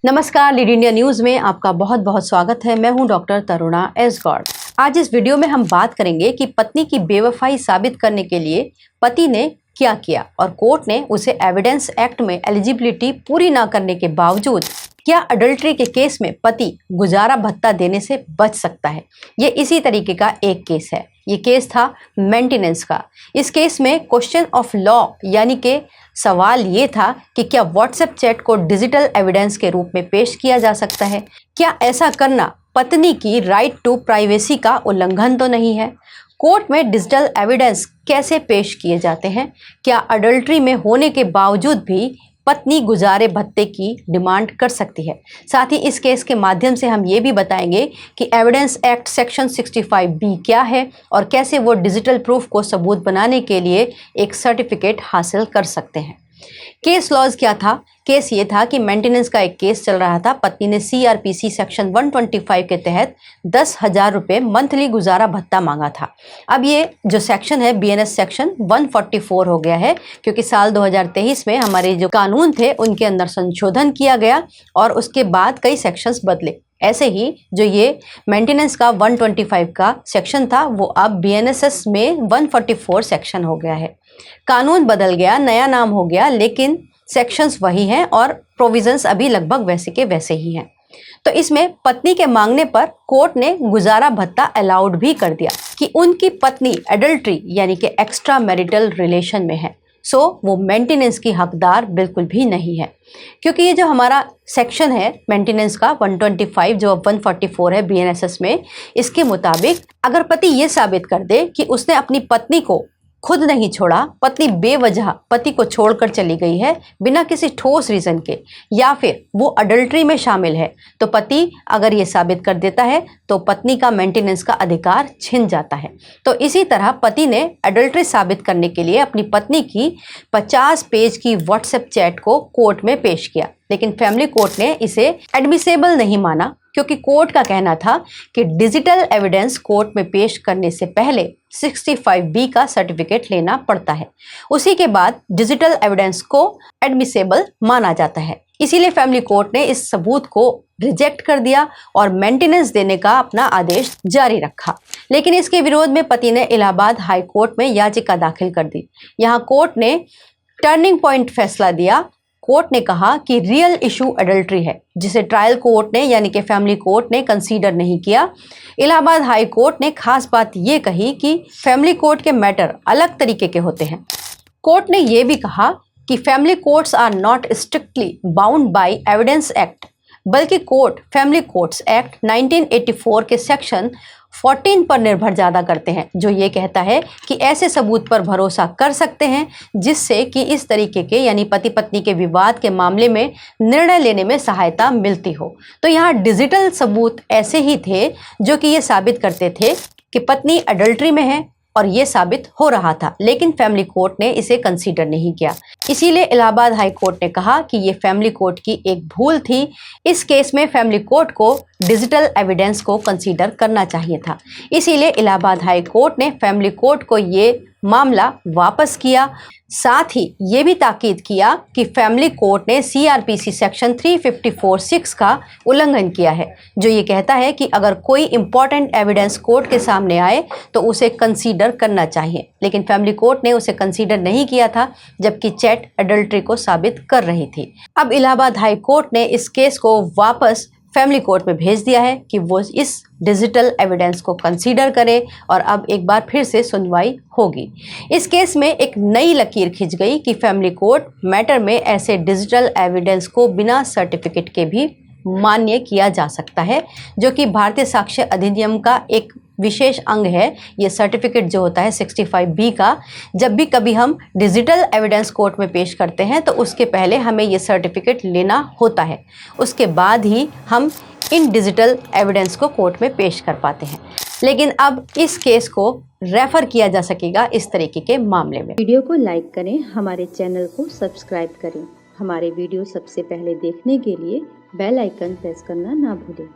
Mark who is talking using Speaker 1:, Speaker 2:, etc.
Speaker 1: नमस्कार, lead India news में आपका बहुत बहुत स्वागत है। मैं हूं डॉक्टर तरुणा एस गौड़। आज इस वीडियो में हम बात करेंगे कि पत्नी की बेवफाई साबित करने के लिए पति ने क्या किया और कोर्ट ने उसे एविडेंस एक्ट में एलिजिबिलिटी पूरी ना करने के बावजूद क्या अडल्ट्री के केस में पति गुजारा भत्ता देने से बच सकता है। ये इसी तरीके का एक केस है। ये केस था मेंटेनेंस का। इस केस में क्वेश्चन ऑफ लॉ यानी कि सवाल ये था कि क्या व्हाट्सएप चैट को डिजिटल एविडेंस के रूप में पेश किया जा सकता है। क्या ऐसा करना पत्नी की राइट टू प्राइवेसी का उल्लंघन तो नहीं है। कोर्ट में डिजिटल एविडेंस कैसे पेश किए जाते हैं। क्या अडल्ट्री में होने के बावजूद भी पत्नी गुजारे भत्ते की डिमांड कर सकती है। साथ ही इस केस के माध्यम से हम ये भी बताएंगे कि एविडेंस एक्ट सेक्शन 65B क्या है और कैसे वो डिजिटल प्रूफ को सबूत बनाने के लिए एक सर्टिफिकेट हासिल कर सकते हैं। केस लॉज क्या था। केस ये था कि मेंटेनेंस का एक केस चल रहा था। पत्नी ने CRPC सेक्शन 125 के तहत 10,000 रुपये मंथली गुजारा भत्ता मांगा था। अब ये जो सेक्शन है BNS सेक्शन 144 हो गया है, क्योंकि साल 2023 में हमारे जो कानून थे उनके अंदर संशोधन किया गया और उसके बाद कई सेक्शंस बदले। ऐसे ही जो ये मेंटेनेंस का 125 का सेक्शन था वो अब BNSS में 144 सेक्शन हो गया है। कानून बदल गया, नया नाम हो गया, लेकिन सेक्शंस वही हैं और प्रोविजंस अभी लगभग वैसे के वैसे ही हैं। तो इसमें पत्नी के मांगने पर कोर्ट ने गुजारा भत्ता अलाउड भी कर दिया कि उनकी पत्नी एडल्ट्री यानी कि एक्स्ट्रा मैरिटल रिलेशन में है, सो वो मेंटेनेंस की हकदार बिल्कुल भी नहीं है। क्योंकि ये जो हमारा सेक्शन है मेंटेनेंस का 125 जो अब 144 है BNSS में, इसके मुताबिक अगर पति ये साबित कर दे कि उसने अपनी पत्नी को खुद नहीं छोड़ा, पत्नी बेवजह पति को छोड़कर चली गई है बिना किसी ठोस रीजन के, या फिर वो अडल्ट्री में शामिल है, तो पति अगर ये साबित कर देता है तो पत्नी का मेंटेनेंस का अधिकार छिन जाता है। तो इसी तरह पति ने अडल्ट्री साबित करने के लिए अपनी पत्नी की 50 पेज की व्हाट्सएप चैट को कोर्ट में पेश किया, लेकिन फैमिली कोर्ट ने इसे एडमिसेबल नहीं माना, क्योंकि कोर्ट का कहना था कि डिजिटल एविडेंस कोर्ट में पेश करने से पहले 65B का सर्टिफिकेट लेना पड़ता है। उसी के बाद डिजिटल एविडेंस को एडमिसेबल माना जाता है। इसीलिए फैमिली कोर्ट ने इस सबूत को रिजेक्ट कर दिया और मेंटेनेंस देने का अपना आदेश जारी रखा। लेकिन इसके विरोध में पति ने इलाहाबाद हाई कोर्ट में याचिका दाखिल कर दी। यहाँ कोर्ट ने टर्निंग पॉइंट फैसला दिया। कोर्ट ने कहा कि रियल इशू अडल्ट्री है, जिसे ट्रायल कोर्ट ने यानी कि फैमिली कोर्ट ने कंसीडर नहीं किया। इलाहाबाद हाई कोर्ट ने खास बात ये कही कि फैमिली कोर्ट के मैटर अलग तरीके के होते हैं। कोर्ट ने यह भी कहा कि family courts are not strictly bound by evidence act, बल्कि कोर्ट फैमिली कोर्ट्स एक्ट 1984 के सेक्शन 14 पर निर्भर ज़्यादा करते हैं, जो ये कहता है कि ऐसे सबूत पर भरोसा कर सकते हैं जिससे कि इस तरीके के यानी पति पत्नी के विवाद के मामले में निर्णय लेने में सहायता मिलती हो। तो यहाँ डिजिटल सबूत ऐसे ही थे जो कि ये साबित करते थे कि पत्नी अडल्ट्री में है और ये साबित हो रहा था, लेकिन फैमिली कोर्ट ने इसे कंसीडर नहीं किया। इसीलिए इलाहाबाद हाई कोर्ट ने कहा कि ये फैमिली कोर्ट की एक भूल थी। इस केस में फैमिली कोर्ट को डिजिटल एविडेंस को कंसीडर करना चाहिए था। इसीलिए इलाहाबाद हाई कोर्ट ने फैमिली कोर्ट को ये मामला वापस किया। साथ ही ये भी ताकीद किया कि फैमिली कोर्ट ने CRPC सेक्शन 354(6) का उल्लंघन किया है, जो ये कहता है कि अगर कोई इंपॉर्टेंट एविडेंस कोर्ट के सामने आए तो उसे कंसीडर करना चाहिए। लेकिन फैमिली कोर्ट ने उसे कंसीडर नहीं किया था, जबकि चैट अडल्ट्री को साबित कर रही थी। अब इलाहाबाद हाई कोर्ट ने इस केस को वापस फैमिली कोर्ट में भेज दिया है कि वो इस डिजिटल एविडेंस को कंसीडर करे और अब एक बार फिर से सुनवाई होगी। इस केस में एक नई लकीर खिंच गई कि फैमिली कोर्ट मैटर में ऐसे डिजिटल एविडेंस को बिना सर्टिफिकेट के भी मान्य किया जा सकता है, जो कि भारतीय साक्ष्य अधिनियम का एक विशेष अंग है। ये सर्टिफिकेट जो होता है 65B का, जब भी कभी हम डिजिटल एविडेंस कोर्ट में पेश करते हैं तो उसके पहले हमें ये सर्टिफिकेट लेना होता है, उसके बाद ही हम इन डिजिटल एविडेंस को कोर्ट में पेश कर पाते हैं। लेकिन अब इस केस को रेफर किया जा सकेगा इस तरीके के मामले में।
Speaker 2: वीडियो को लाइक करें, हमारे चैनल को सब्सक्राइब करें। हमारे वीडियो सबसे पहले देखने के लिए बेल आइकन प्रेस करना ना भूलें।